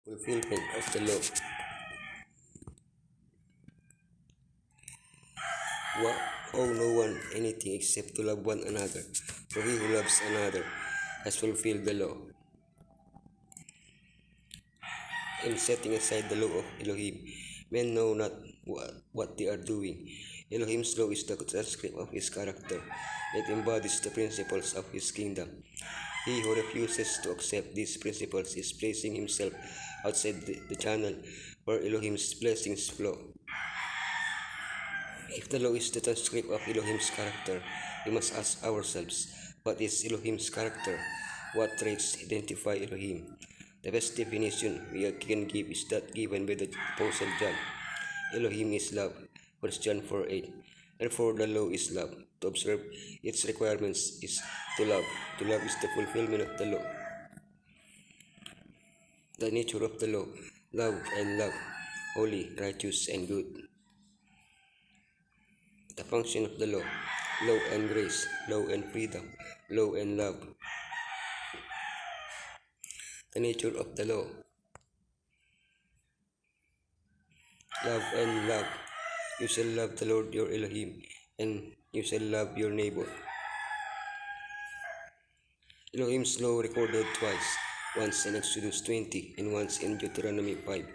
fulfillment of the law. Owe no one anything except to love one another, for he who loves another has fulfilled the law. In setting aside the law of Elohim, men know not what they are doing. Elohim's law is the transcript of his character. It embodies the principles of his kingdom. He who refuses to accept these principles is placing himself outside the channel where Elohim's blessings flow. If the law is the transcript of Elohim's character, we must ask ourselves, what is Elohim's character? What traits identify Elohim? The best definition we can give is that given by the Apostle John. Elohim is love, 1 John 4:8. Therefore the law is love. To observe its requirements is to love. To love is the fulfillment of the law. The nature of the law, love and love, holy, righteous, and good. The function of the law, law and grace, law and freedom, law and love. The nature of the law, love and love. You shall love the Lord your Elohim, and you shall love your neighbor. Elohim's law recorded twice, once in Exodus 20 and once in Deuteronomy 5,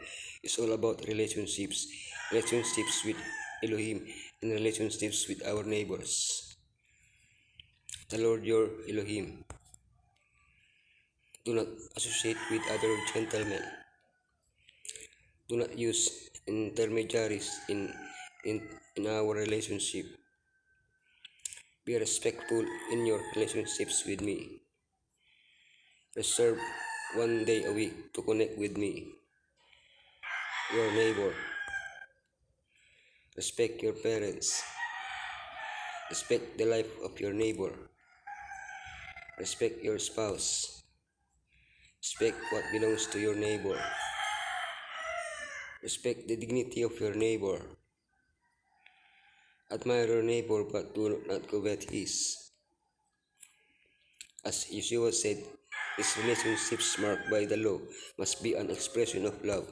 is all about relationships with Elohim and relationships with our neighbors. The Lord your Elohim. Do not associate with other gentlemen. Do not use intermediaries in our relationship. Be respectful in your relationships with me. Reserve one day a week to connect with me, your neighbor. Respect your parents. Respect the life of your neighbor. Respect your spouse. Respect what belongs to your neighbor. Respect the dignity of your neighbor. Admire your neighbor, but do not covet his. As Yeshua said, these relationships marked by the law must be an expression of love.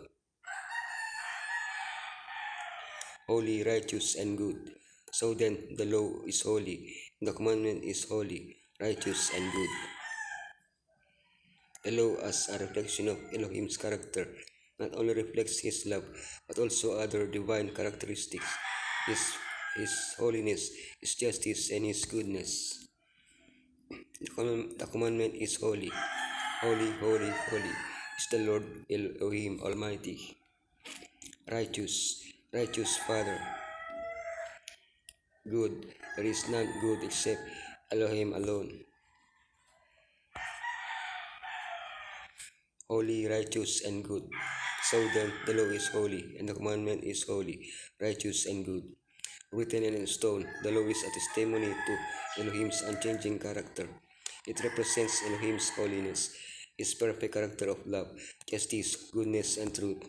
Holy, righteous, and good. So then, the law is holy, the commandment is holy, righteous, and good. The law, as a reflection of Elohim's character, not only reflects his love, but also other divine characteristics, his holiness, his justice, and his goodness. The commandment is holy. Holy, holy, holy is the Lord Elohim Almighty. Righteous, righteous Father. Good, there is none good except Elohim alone. Holy, righteous, and good. So then, the law is holy, and the commandment is holy, righteous, and good. Written in stone, the law is a testimony to Elohim's unchanging character. It represents Elohim's holiness, his perfect character of love, justice, goodness, and truth.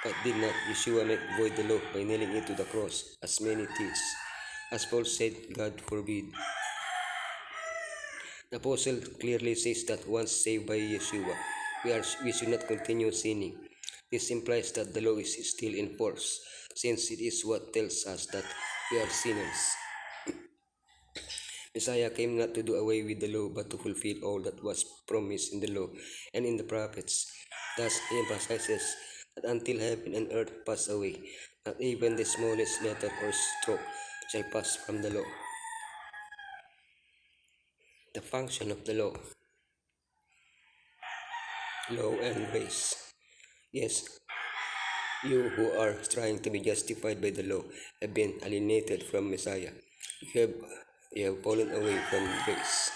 But did not Yeshua make void the law by nailing it to the cross, as many teach? As Paul said, God forbid. The apostle clearly says that once saved by Yeshua, we should not continue sinning. This implies that the law is still in force, since it is what tells us that we are sinners. Messiah came not to do away with the law, but to fulfill all that was promised in the law and in the prophets. Thus, he emphasizes that until heaven and earth pass away, not even the smallest letter or stroke shall pass from the law. The function of the law and grace. Yes, you who are trying to be justified by the law have been alienated from Messiah. You have fallen away from grace.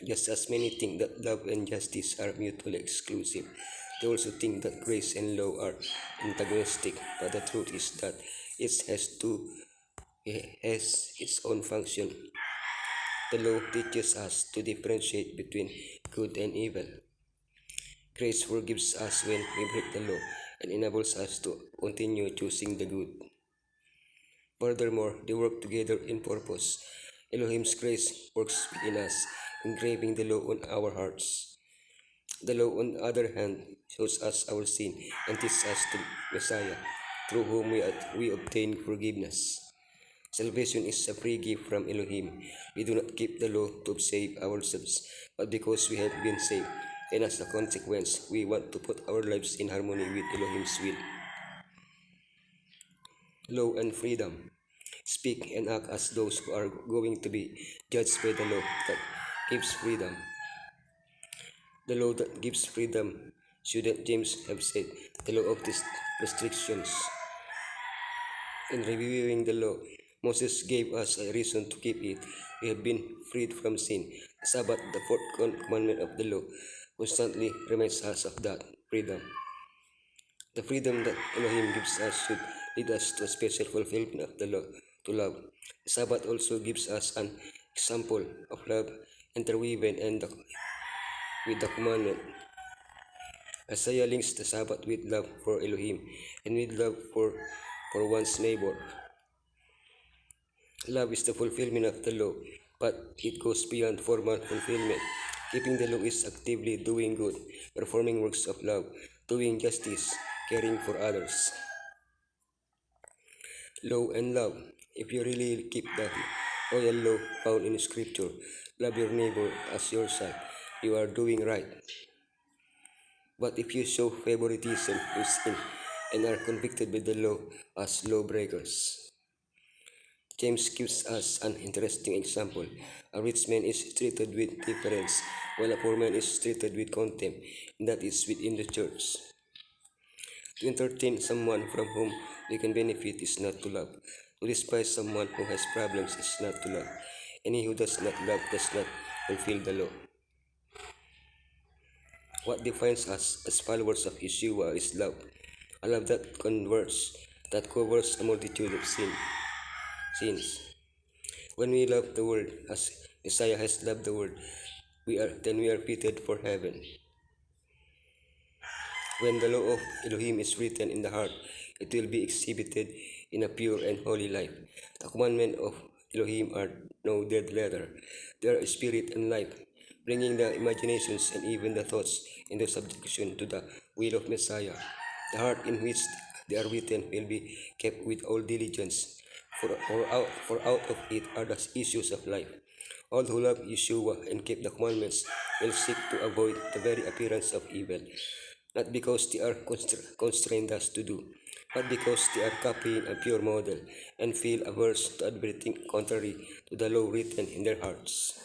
Just as many think that love and justice are mutually exclusive, they also think that grace and law are antagonistic, but the truth is that it has its own function. The law teaches us to differentiate between good and evil. Grace forgives us when we break the law and enables us to continue choosing the good. Furthermore, they work together in purpose. Elohim's grace works within us, engraving the law on our hearts. The law, on the other hand, shows us our sin and teaches us the Messiah, through whom we obtain forgiveness. Salvation is a free gift from Elohim. We do not keep the law to save ourselves, but because we have been saved, and as a consequence, we want to put our lives in harmony with Elohim's will. Law and freedom. Speak and act as those who are going to be judged by the law that gives freedom. The law that gives freedom, shouldn't James have said, the law of these restrictions? In reviewing the law, Moses gave us a reason to keep it. We have been freed from sin. The Sabbath, the fourth commandment of the law, constantly reminds us of that freedom. The freedom that Elohim gives us should lead us to a special fulfillment of the law, to love. The Sabbath also gives us an example of love interwoven with the commandment. Isaiah links the Sabbath with love for Elohim and with love for one's neighbor. Love is the fulfillment of the law, but it goes beyond formal fulfillment. Keeping the law is actively doing good, performing works of love, doing justice, caring for others. Law and love. If you really keep the royal law found in Scripture, love your neighbor as yourself, you are doing right. But if you show favoritism, you sin and are convicted by the law as lawbreakers. James gives us an interesting example. A rich man is treated with deference, while a poor man is treated with contempt, and that is within the church. To entertain someone from whom we can benefit is not to love. To despise someone who has problems is not to love. Any who does not love does not fulfill the law. What defines us as followers of Yeshua is love, a love that converts, that covers a multitude of sins. When we love the world as Messiah has loved the world, we are fitted for heaven. When the law of Elohim is written in the heart, it will be exhibited in a pure and holy life. The commandments of Elohim are no dead letter. They are spirit and life, bringing the imaginations and even the thoughts into subjection to the will of Messiah. The heart in which they are written will be kept with all diligence, for out of it are the issues of life. All who love Yeshua and keep the commandments will seek to avoid the very appearance of evil, not because they are constrained us to do, but because they are copying a pure model and feel averse to everything contrary to the law written in their hearts.